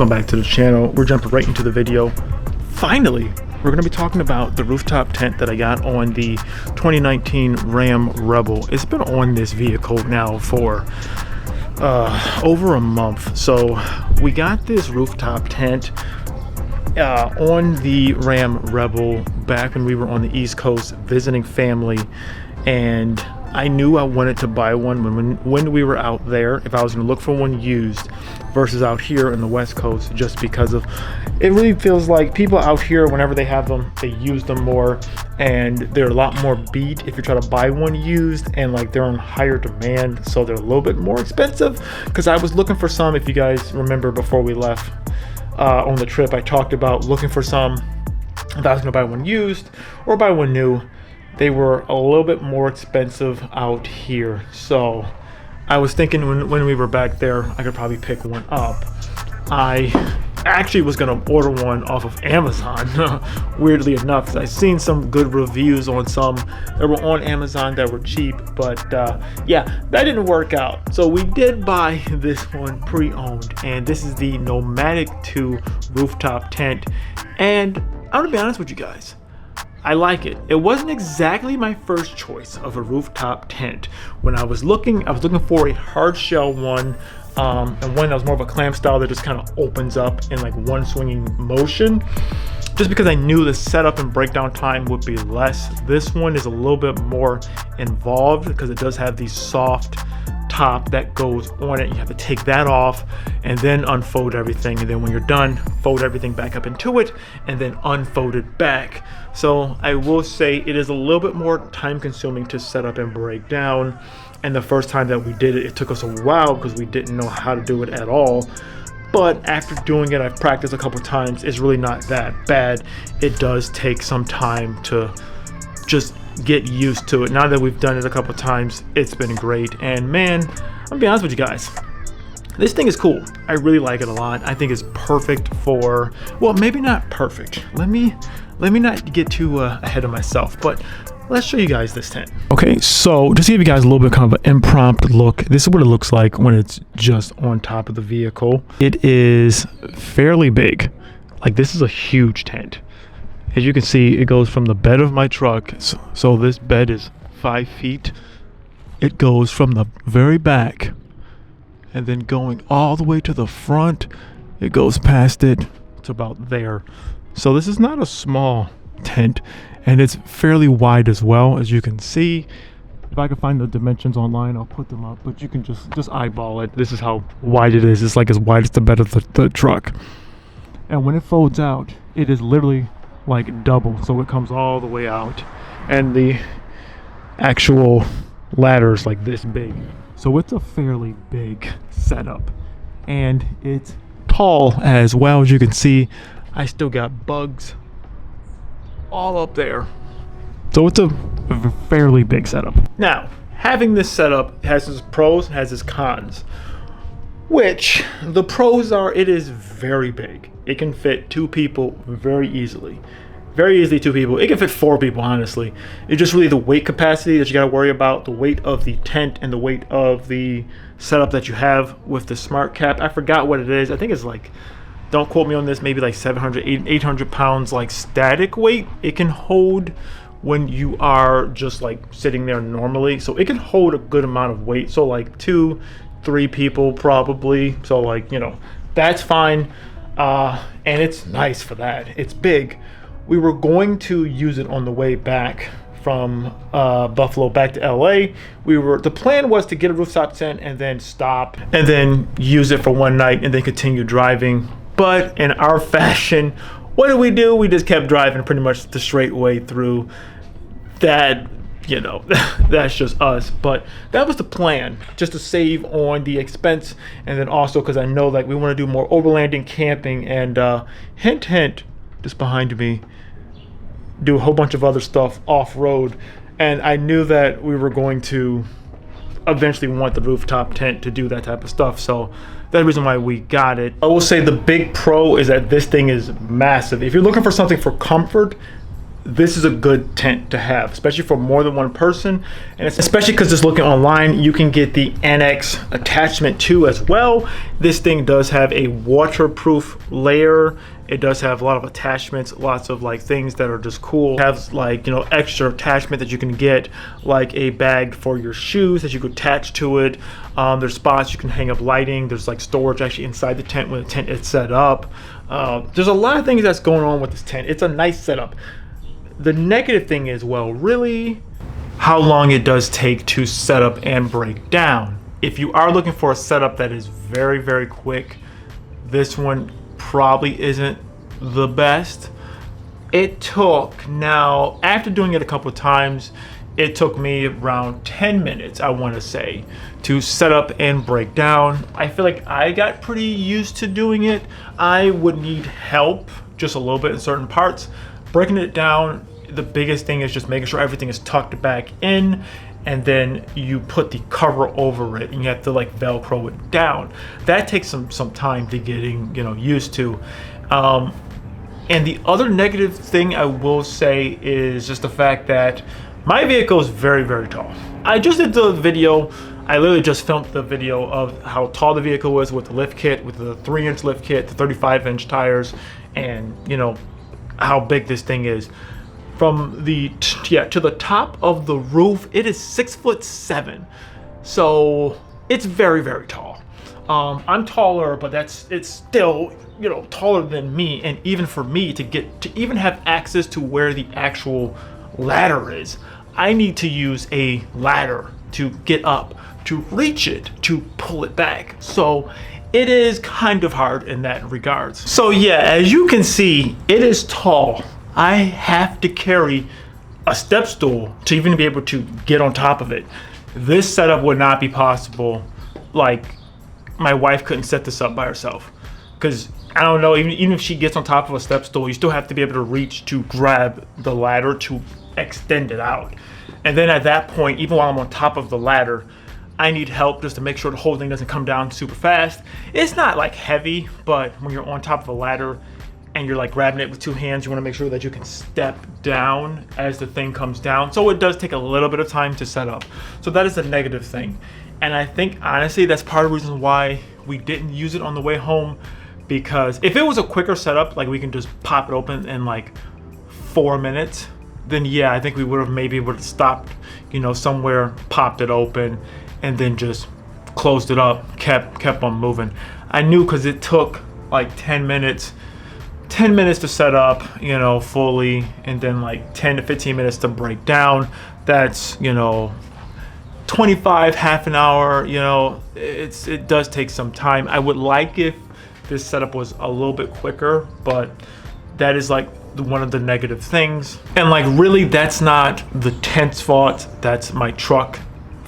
Welcome back to the channel. We're jumping right into the video. Finally, we're going to be talking about the rooftop tent that I got on the 2019 Ram Rebel. It's been on this vehicle now for over a month. So we got this rooftop tent on the Ram Rebel back when we were on the East Coast visiting family, and I knew I wanted to buy one when we were out there, if I was going to look for one used versus out here in the West Coast, just because of it really feels like people out here, whenever they have them, they use them more, and they're a lot more beat if you try to buy one used, and like they're on higher demand, so they're a little bit more expensive. Because I was looking for some, if you guys remember before we left on the trip, I talked about looking for some if I was going to buy one used or buy one new. They were a little bit more expensive out here, so I was thinking when we were back there, I could probably pick one up. I actually was gonna order one off of Amazon, weirdly enough, because I've seen some good reviews on some that were on Amazon that were cheap, but yeah, that didn't work out. So we did buy this one pre-owned, and this is the Nomadic 2 rooftop tent, and I'm gonna be honest with you guys, I like it. It wasn't exactly my first choice of a rooftop tent. When I was looking for a hard shell one, and one that was more of a clamp style that just kind of opens up in like one swinging motion, just because I knew the setup and breakdown time would be less. This one is a little bit more involved because it does have the soft top that goes on it. You have to take that off and then unfold everything, and then when you're done, fold everything back up into it and then unfold it back. So I will say it is a little bit more time consuming to set up and break down, and the first time that we did it, it took us a while because we didn't know how to do it at all. But after doing it, I've practiced a couple times, it's really not that bad. It does take some time to just get used to it. Now that we've done it a couple times, it's been great. And man, I'm gonna be honest with you guys, this thing is cool. I really like it a lot. I think it's perfect for, well, maybe not perfect. Let me not get too ahead of myself, but let's show you guys this tent. Okay, so just to give you guys a little bit kind of an impromptu look, this is what it looks like when it's just on top of the vehicle. It is fairly big. Like, this is a huge tent. As you can see, it goes from the bed of my truck, so this bed is 5 feet. It goes from the very back and then going all the way to the front. It goes past it to about there. So this is not a small tent, and it's fairly wide as well. As you can see, if I can find the dimensions online, I'll put them up, but you can just eyeball it. This is how wide it is. It's like as wide as the bed of the truck. And when it folds out, it is literally like double, so it comes all the way out, and the actual ladder is like this big. So it's a fairly big setup, and it's tall as well. As you can see, I still got bugs all up there, so it's a fairly big setup. Now, having this setup has its pros, has its cons. Which the pros are, it is very big. It can fit 2 people very easily. Very easily 2 people. It can fit 4 people, honestly. It's just really the weight capacity that you gotta worry about, the weight of the tent and the weight of the setup that you have with the smart cap. I forgot what it is. I think it's like, don't quote me on this, maybe like 800 pounds like static weight it can hold when you are just like sitting there normally. So it can hold a good amount of weight. So like 2-3 people probably. So like, you know, that's fine. And it's nice for that. It's big. We were going to use it on the way back from Buffalo back to LA. The plan was to get a rooftop tent and then stop and then use it for one night and then continue driving. But in our fashion, what did we do? We just kept driving pretty much the straight way through. That, you know, that's just us. But that was the plan, just to save on the expense, and then also because I know like we want to do more overlanding, camping, and hint hint, just behind me, do a whole bunch of other stuff off-road. And I knew that we were going to eventually want the rooftop tent to do that type of stuff, so that's the reason why we got it. I will say the big pro is that this thing is massive. If you're looking for something for comfort, this is a good tent to have, especially for more than one person, and especially because just looking online, you can get the annex attachment too as well. This thing does have a waterproof layer. It does have a lot of attachments, lots of like things that are just cool. It has like, you know, extra attachment that you can get, like a bag for your shoes that you could attach to it. There's spots you can hang up lighting. There's like storage actually inside the tent when the tent is set up. There's a lot of things that's going on with this tent. It's a nice setup. The negative thing is, well, really how long it does take to set up and break down. If you are looking for a setup that is very, very quick, this one probably isn't the best. It took, now after doing it a couple of times, it took me around 10 minutes, I want to say, to set up and break down. I feel like I got pretty used to doing it. I would need help just a little bit in certain parts. Breaking it down, the biggest thing is just making sure everything is tucked back in, and then you put the cover over it and you have to like Velcro it down. That takes some time to getting, you know, used to. And the other negative thing I will say is just the fact that my vehicle is very, very tall. I just did the video, I literally just filmed the video of how tall the vehicle was with the lift kit, with the 3-inch lift kit, the 35-inch tires, and you know how big this thing is. From the to the top of the roof, it is 6'7", so it's very, very tall. I'm taller, but it's still, you know, taller than me. And even for me to even have access to where the actual ladder is, I need to use a ladder to get up, to reach it, to pull it back. So it is kind of hard in that regards. So yeah, as you can see, it is tall. I have to carry a step stool to even be able to get on top of it. This setup would not be possible. Like, my wife couldn't set this up by herself, because I don't know, even if she gets on top of a step stool, you still have to be able to reach to grab the ladder to extend it out. And then at that point, even while I'm on top of the ladder, I need help just to make sure the whole thing doesn't come down super fast. It's not like heavy, but when you're on top of a ladder and you're like grabbing it with two hands, you want to make sure that you can step down as the thing comes down. So it does take a little bit of time to set up. So that is a negative thing. And I think honestly, that's part of the reason why we didn't use it on the way home, because if it was a quicker setup, like we can just pop it open in like 4 minutes, then yeah, I think we would have maybe would have stopped, you know, somewhere, popped it open, and then just closed it up, kept on moving. I knew, because it took like 10 minutes to set up, you know, fully, and then like 10 to 15 minutes to break down. That's, you know, 25, half an hour, you know, it does take some time. I would like if this setup was a little bit quicker, but that is like one of the negative things. And like, really, that's not the tent's fault, that's my truck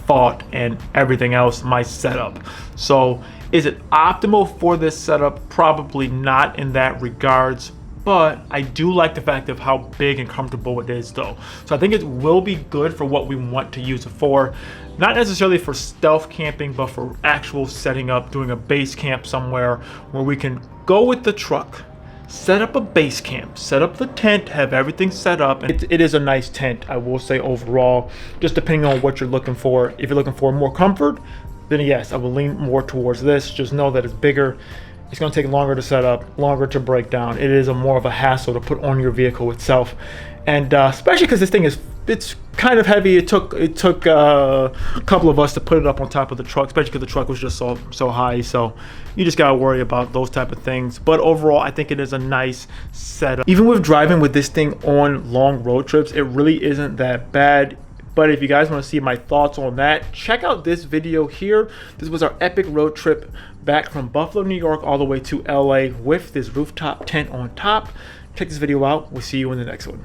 fault and everything else, my setup. So is it optimal for this setup? Probably not in that regards, but I do like the fact of how big and comfortable it is though. So I think it will be good for what we want to use it for. Not necessarily for stealth camping, but for actual setting up, doing a base camp somewhere where we can go with the truck, set up a base camp, set up the tent, have everything set up. And it is a nice tent, I will say, overall, just depending on what you're looking for. If you're looking for more comfort, then yes, I will lean more towards this. Just know that it's bigger. It's going to take longer to set up, longer to break down. It is more of a hassle to put on your vehicle itself. And especially because this thing it's kind of heavy. It took a couple of us to put it up on top of the truck, especially because the truck was just so high. So you just gotta worry about those type of things. But overall, I think it is a nice setup. Even with driving with this thing on long road trips, it really isn't that bad. But if you guys want to see my thoughts on that, check out this video here. This was our epic road trip back from Buffalo, New York, all the way to LA with this rooftop tent on top. Check this video out. We'll see you in the next one.